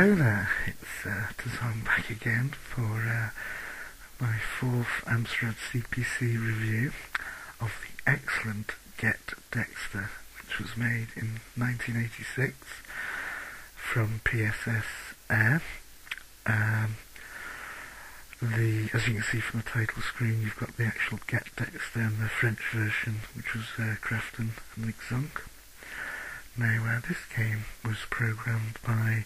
Hello there, it's Design back again for my fourth Amstrad CPC review of the excellent Get Dexter, which was made in 1986 from PSS Air. As you can see from the title screen, you've got the actual Get Dexter and the French version, which was Crafton and Ligzunk. Now, this game was programmed by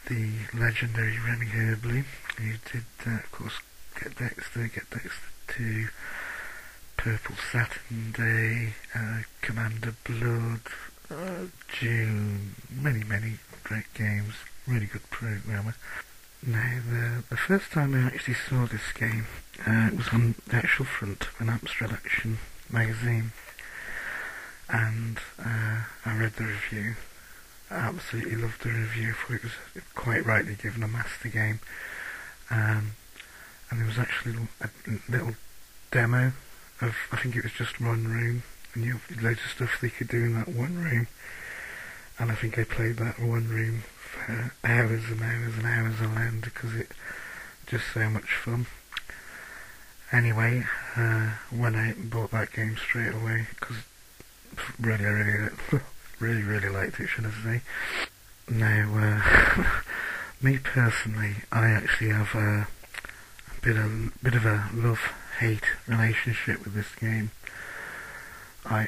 the legendary Remy Herbley, who did, of course, Get Dexter 2, Purple Saturn Day, Commander Blood, June, many great games, really good programmer. Now, the first time I actually saw this game, it was on the actual front of an Amstrad Action magazine, and I read the review. I absolutely loved the review, for it was quite rightly given a master game, and there was actually a little demo of, I think it was just one room, and you had loads of stuff they could do in that one room, and I think I played that one room for hours and hours and hours on end because it was just so much fun. Anyway, went out and bought that game straight away because really liked it, should I say. Now, me personally, I actually have a bit of a love-hate relationship with this game. I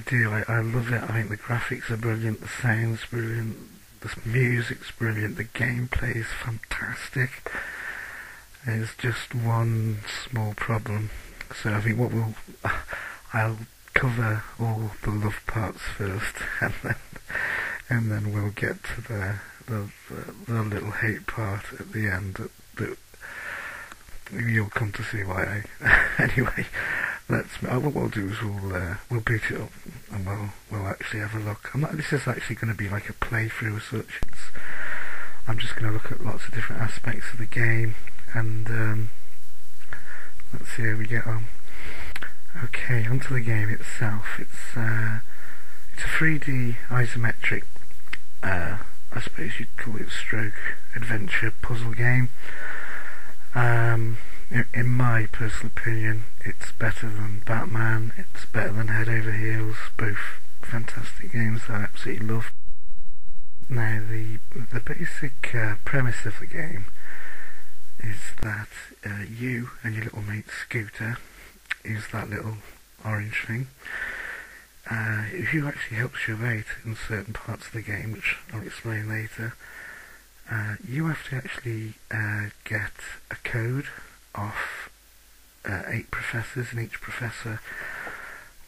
do. I love it. I think the graphics are brilliant, the sound's brilliant, the music's brilliant, the gameplay is fantastic. There's just one small problem. So I think I'll cover all the love parts first, and then we'll get to the little hate part at the end. That you'll come to see why. Anyway, what we'll do is we'll boot it up and we'll actually have a look. This is actually going to be like a playthrough as such. I'm just going to look at lots of different aspects of the game, and let's see how we get on. Okay, onto the game itself. It's a 3D isometric, I suppose you'd call it, stroke adventure puzzle game. In my personal opinion, it's better than Batman, it's better than Head Over Heels, both fantastic games that I absolutely love. Now, the basic premise of the game is that you and your little mate Scooter, who's that little orange thing, who actually helps you out in certain parts of the game, which I'll explain later. You have to actually get a code off 8 professors, and each professor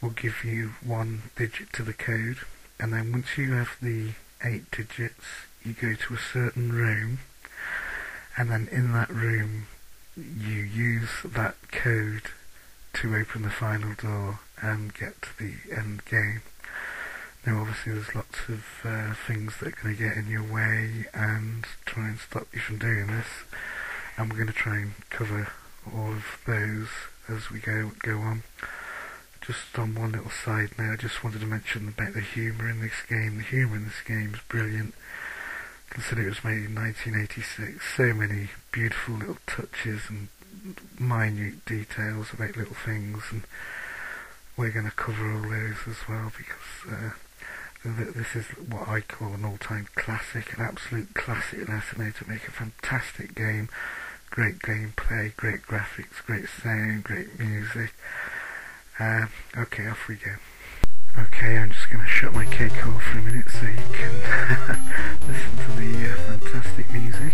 will give you 1 digit to the code, and then once you have the 8 digits, you go to a certain room, and then in that room you use that code to open the final door and get to the end game. Now, obviously there's lots of things that are going to get in your way and try and stop you from doing this, and we're going to try and cover all of those as we go on. Just on one little side now, I just wanted to mention about the humour in this game. The humour in this game is brilliant, considering it was made in 1986. So many beautiful little touches and minute details about little things, and we're going to cover all those as well, because this is what I call an all-time classic, an absolute classic lesson how to make a fantastic game. Great gameplay, great graphics, great sound, great music. Okay, off we go. Okay, I'm just going to shut my cake hole for a minute so you can listen to the fantastic music.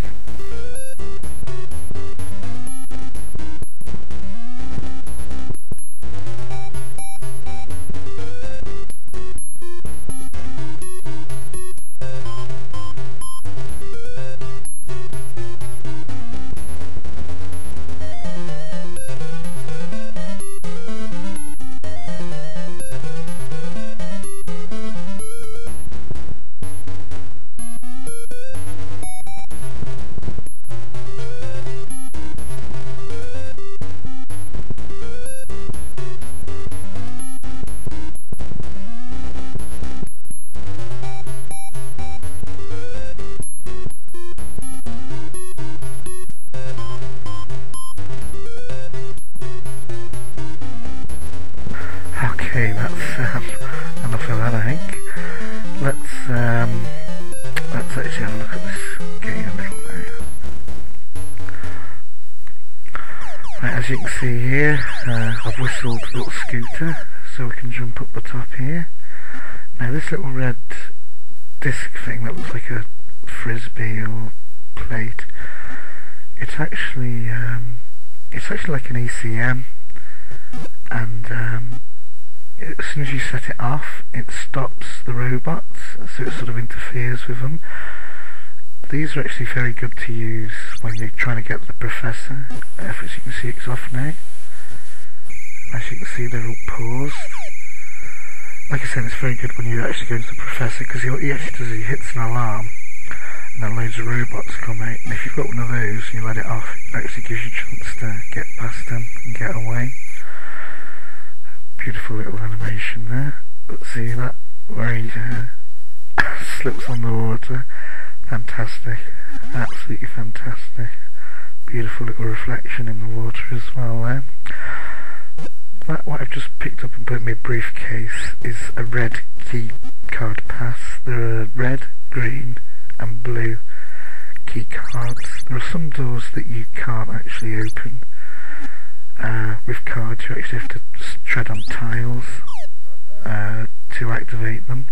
can see here, I've whistled a little scooter so we can jump up the top here. Now this little red disc thing that looks like a frisbee or plate, it's actually like an ECM, and as soon as you set it off, it stops the robots, so it sort of interferes with them. These are actually very good to use when you're trying to get the professor. As you can see, it's off now. As you can see, they're all paused. Like I said, it's very good when you actually go into the professor, because what he actually does is he hits an alarm, and then loads of robots come out, and if you've got one of those and you let it off, it actually gives you a chance to get past them and get away. Beautiful little animation there. Let's see that, where he slips on the water. Fantastic, absolutely fantastic. Beautiful little reflection in the water as well there. That, what I've just picked up and put in my briefcase, is a red key card pass. There are red, green and blue key cards. There are some doors that you can't actually open with cards. You actually have to tread on tiles to activate them.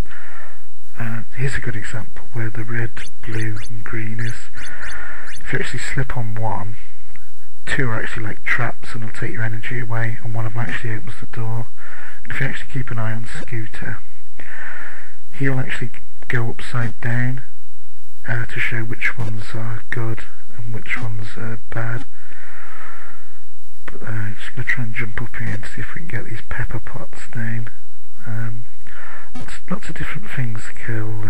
Here's a good example where the red, blue and green is. If you actually slip on one, two are actually like traps and they'll take your energy away, and one of them actually opens the door. And if you actually keep an eye on Scooter, he'll actually go upside down to show which ones are good and which ones are bad. But just going to try and jump up here and see if we can get these pepper pots down. Lots of different things kill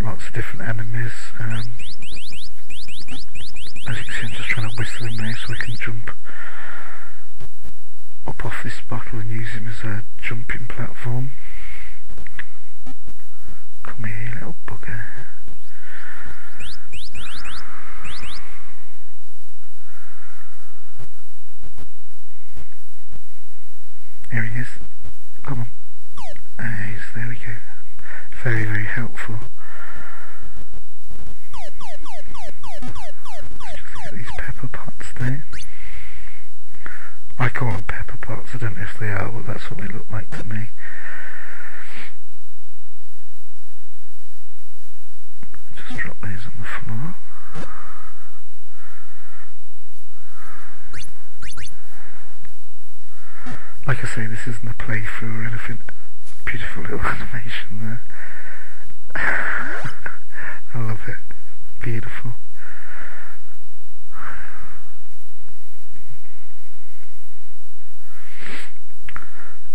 lots of different enemies. As you can see, I'm just trying to whistle him now so I can jump up off this bottle and use him as a jumping platform. Come here, you little bugger. Here he is. Come on. There we go. Very, very helpful. Let's just get these pepper pots there. I call them pepper pots, I don't know if they are, but that's what they look like to me. Just drop these on the floor. Like I say, this isn't a playthrough or anything. Beautiful little animation there. I love it. Beautiful.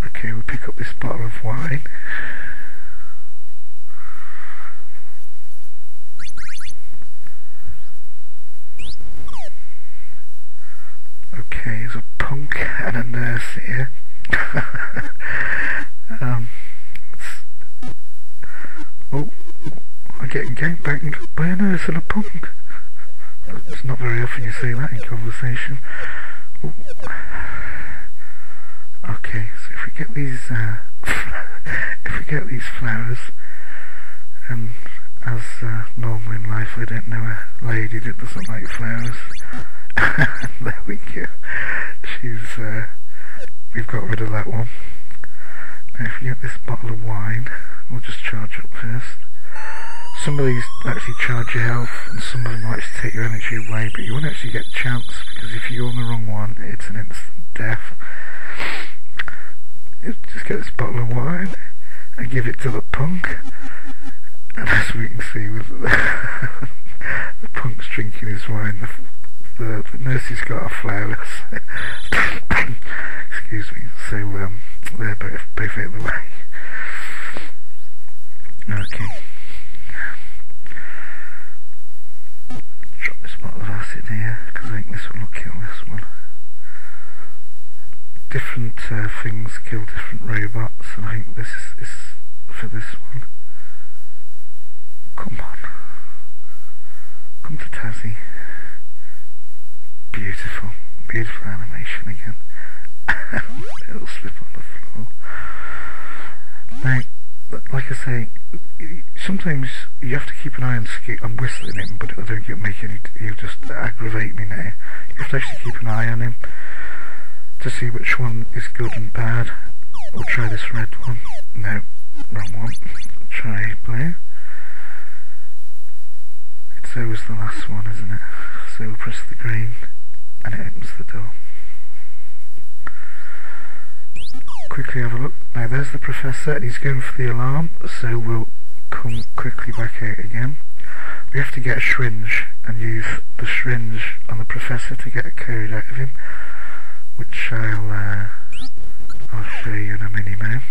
Okay, we'll pick up this bottle of wine. Okay, there's a punk and a nurse here. Oh, I'm getting gangbanged by a nurse and a punk. It's not very often you see that in conversation. Ooh. Okay, so if we get these flowers, and as normal in life, I don't know a lady that doesn't like flowers. There we go. We've got rid of that one. Now if you get this bottle of wine, we'll just charge up first. Some of these actually charge your health, and some of them will actually take your energy away, but you won't actually get a chance, because if you go on the wrong one, it's an instant death. Just get this bottle of wine and give it to the punk, and as we can see with the punk's drinking his wine, the nurse's got our flowers. Excuse me. So they're both out of the way. Okay. Drop this bottle of acid here, because I think this one will kill this one. Different things kill different robots, and I think this is for this one. Come on. Come to Tassie. Beautiful. Beautiful animation again. It'll slip on the floor. Now, like I say, sometimes you have to keep an eye on the screen. I'm whistling him, but I don't think it'll make any. He'll just aggravate me now. You have to actually keep an eye on him to see which one is good and bad. We'll try this red one. No, wrong one. Try blue. It's always the last one, isn't it? So we'll press the green, and it opens the door. Quickly have a look. Now there's the professor, and he's going for the alarm, so we'll come quickly back out again. We have to get a syringe and use the syringe on the professor to get a code out of him, which I'll show you in a minute now.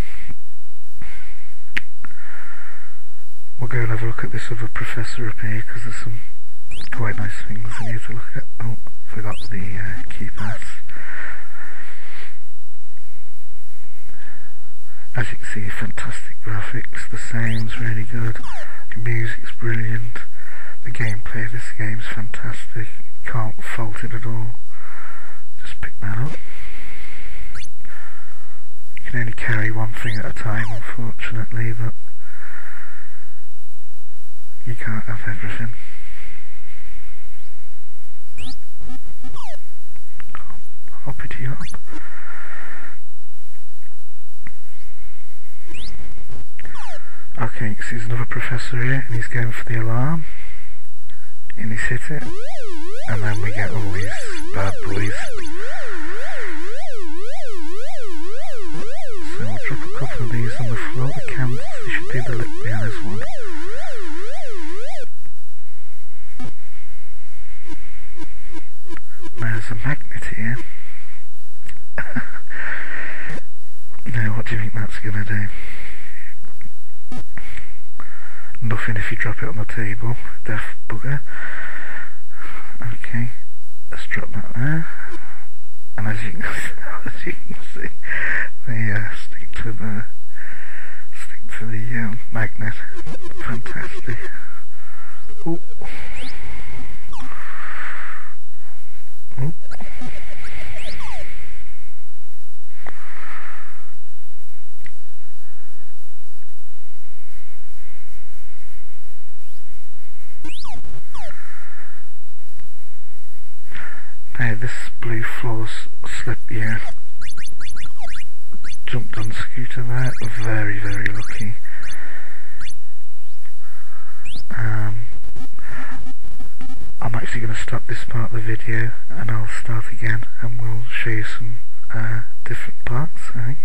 We'll go and have a look at this other professor up here, because there's some quite nice things in here to look at. Oh, forgot the keypads. As you can see, fantastic graphics, the sound's really good, the music's brilliant, the gameplay of this game's fantastic, can't fault it at all. Just pick that up. You can only carry one thing at a time, unfortunately, but you can't have everything. Hoppity hop. Okay, so there's another professor here, and he's going for the alarm, and he's hit it, and then we get all these bad boys. So we'll drop a couple of these on the floor, the candles, they should do the lip behind this one. There's a magnet here. Now what do you think that's going to do? Nothing if you drop it on the table, deaf bugger. Okay, let's drop that there. And as you can see, they stick to the magnet. Fantastic. Oh. Oh. Now this blue floor slip here, jumped on the scooter there, very very lucky. I'm actually going to stop this part of the video and I'll start again and we'll show you some different parts, I think.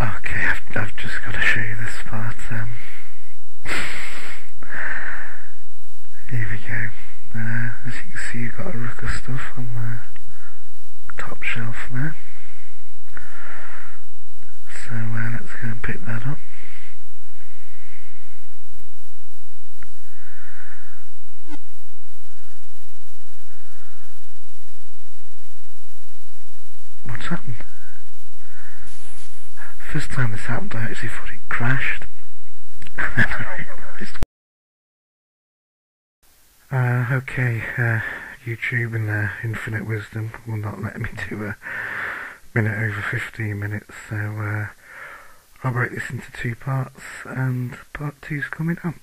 Okay, I've just got to show you this part. Here we go. As you can see, you've got a rook of stuff on the top shelf there. So let's go and pick that up. What's happened? First time this happened, I actually thought it crashed. And then I realised. Okay, YouTube and their infinite wisdom will not let me do a minute over 15 minutes, so I'll break this into two parts, and part 2's coming up.